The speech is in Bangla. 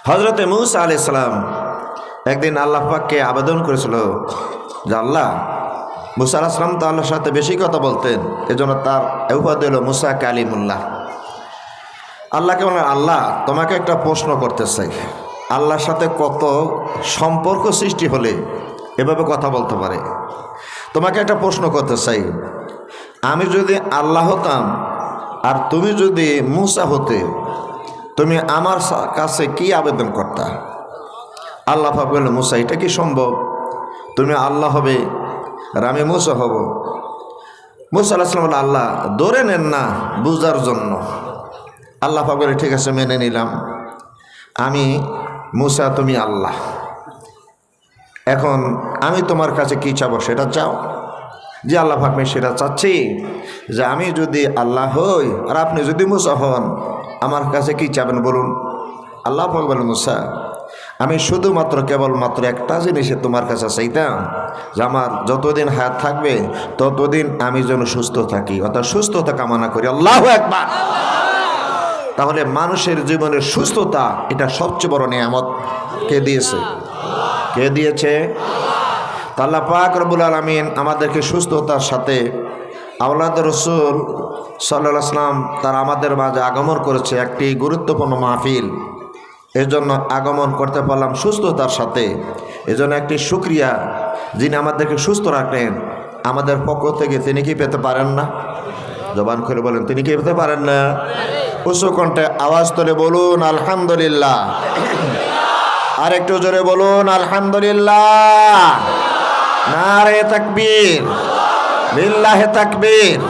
হযরতে মূসা আলাইহিস সালাম একদিন আল্লাহ পাককে আবেদন করেছিল যে আল্লাহ, মূসা আলাইহিস সালাম তো আল্লাহর সাথে বেশি কথা বলতেন, এজন্য তার উপাধি হলো মুসা কালিমুল্লাহ। আল্লাহকে বলেন, আল্লাহ তোমাকে একটা প্রশ্ন করতে চাই, আল্লাহর সাথে কত সম্পর্ক সৃষ্টি হলে এভাবে কথা বলতে পারে। তোমাকে একটা প্রশ্ন করতে চাই, আমি যদি আল্লাহ হতাম আর তুমি যদি মূসা হতে, তুমি আমার কাছে কি আবেদন করতা? আল্লাহ পাক বললেন, মূসা এটা কি সম্ভব? তুমি আল্লাহ হবে আর আমি মূসা হব? মূসা আলাইহিস সালাম বললেন, আল্লাহ ধরে নেন না বুঝার জন্য। আল্লাহ পাক বলে, ঠিক আছে মেনে নিলাম, আমি মূসা তুমি আল্লাহ। এখন আমি তোমার কাছে কি চাবো সেটা চাও। যে আল্লাহ পাক আমি সেটা চাচ্ছি যে আমি যদি আল্লাহ হই আর আপনি যদি মূসা হন, আমার কাছে কি চাবেন বলুন। আল্লাহ পাক বলেন, মূসা আমি শুধুমাত্র কেবলমাত্র একটা জিনিসে তোমার কাছে চাইতাম যে আমার যতদিন হায়াত থাকবে ততদিন আমি যেন সুস্থ থাকি, অর্থাৎ সুস্থতা কামনা করি। আল্লাহু আকবার। তাহলে মানুষের জীবনের সুস্থতা এটা সবচেয়ে বড় নিয়ামত। কে দিয়েছে? কে দিয়েছে? আল্লাহ পাক রব্বুল আলামিন আমাদেরকে সুস্থতার সাথে আওলাদ রাসূল সাল্লাল্লাহু আলাইহি ওয়াসাল্লাম তারা আমাদের মাঝে আগমন করেছে একটি গুরুত্বপূর্ণ মাহফিল। এজন্য আগমন করতে পারলাম সুস্থতার সাথে। এজন্য একটি শুকরিয়া, যিনি আমাদেরকে সুস্থ রাখলেন আমাদের পক্ষ থেকে, তিনি কি পেতে পারেন না? জবান করে বলেন, তিনি কি পেতে পারেন না? উচ্চ কণ্ঠে আওয়াজ তুলে বলুন আলহামদুলিল্লাহ। আর একটু জোরে বলুন আলহামদুলিল্লাহ। নারে তাকবীর, লিল্লাহে তাকবীর।